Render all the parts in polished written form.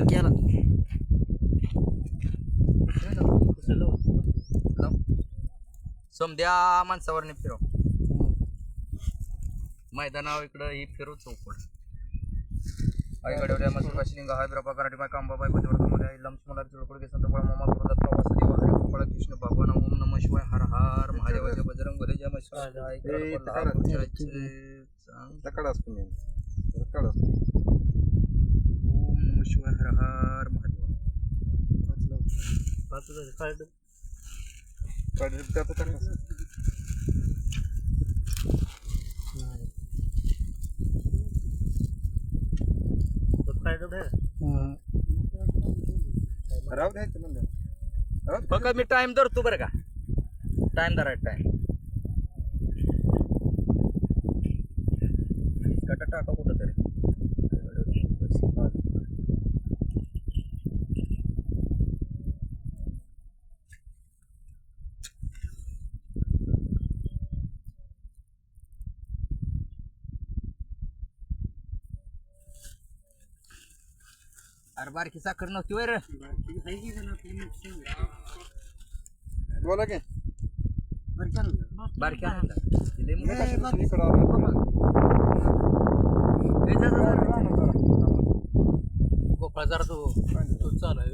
केला समद्या माणसावर फिरव मैदानावर इकडं ही फिरव चौकड आईकडे मस्तिका हैदराबाद कराटे बाय कांबाबाई पतिवर्तन लम्समला चिळकोड संत मामा प्रदात प्रवास देव हरे गोपाळ कृष्ण भगवान ओम नमः शिवाय हर हर महादेवाच्या बजरंग बली जय मस्तिका ओम नमः शिवाय हर हर महादेव बघा मी टाइम धरतो बरं का टाइम धरायचा टाइम कटा टाका कुठं तरी अरे बारकी साखर नव्हती वर बोला की बारकी गोपाळ जरा तो चालू आहे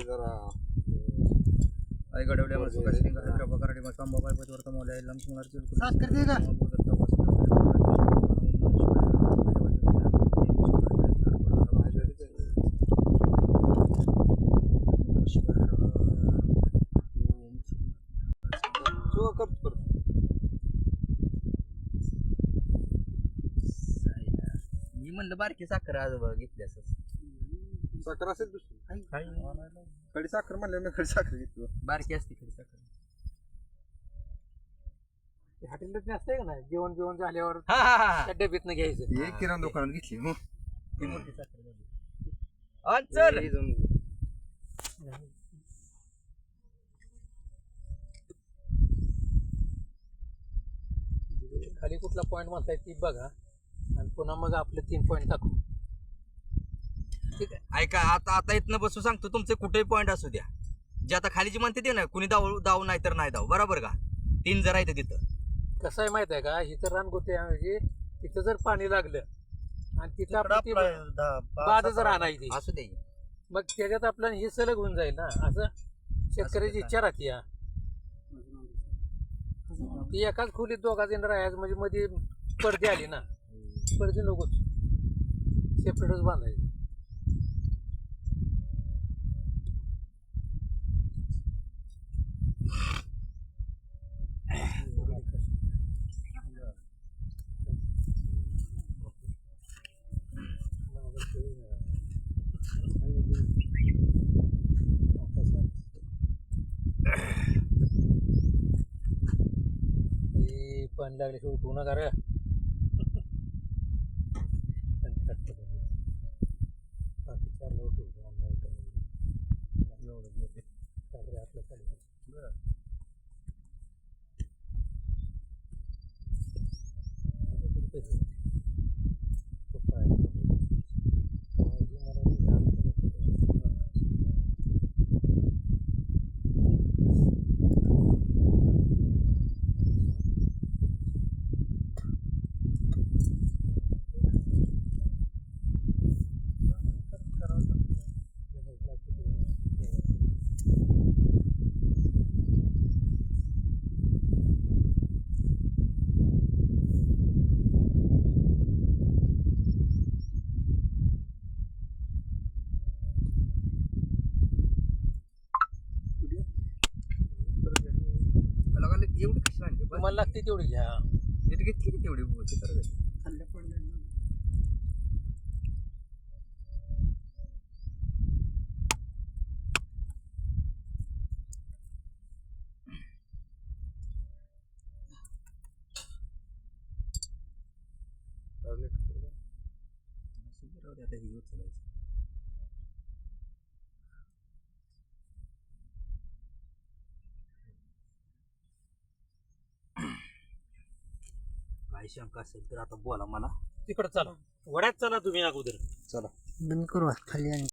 जरा गडवड्या हैदराबाद कराटे मग कांबाबाई पतिवर्तन मौल्या लम्समला मी म्हणलं बारकी साखर आज घेतली असं साखर असेल दुसरी खडी साखर म्हणलं मी खडी साखर घेतली बारकी असते खडी साखर हॉटेलच असतंय का नाही जेवण जेवण झाल्यावर हा हा हा त्या डबीतनं घ्यायचं एक किराणा दुकानात घेतली हो ती मोठी साखर झाली. चल खाली कुठला पॉईंट म्हणताय ती बघा आणि पुन्हा मग आपले 3 पॉईंट टाकू. ठीक आहे ऐका आता आता इथनं बसून सांगतो तुमचे कुठेही पॉईंट असू द्या जे आता खालीची म्हणते ते ना कुणी दाव नाही तर नाही दाव बरोबर का 3 जरा येते तिथं कसं आहे माहित आहे का इथं रानगोते म्हणजे तिथं जर पाणी लागलं आणि तिथं आपलं बाद जर आणायची असू दे मग त्याच्यात आपल्याला हे सलग होऊन जाईल ना असं शेतकऱ्याची इच्छा राहते या ती एकाच खोलीत दोघा जण राहायचं म्हणजे मध्ये पडदे आली ना पडदे नकोच सेपरेटच बांधायचे. पाणी लागल्याशिवाय उठवू नका रे एवढी कशी आणली तुम्हाला लागते तेवढी घ्या. तिथे घेतली की तेवढी होती तर आता ही उचलायचं काय शंका असेल तर आता बोला मला. तिकडे चला वड्यात चला तुम्ही अगोदर. चला बंद करू खाली आणि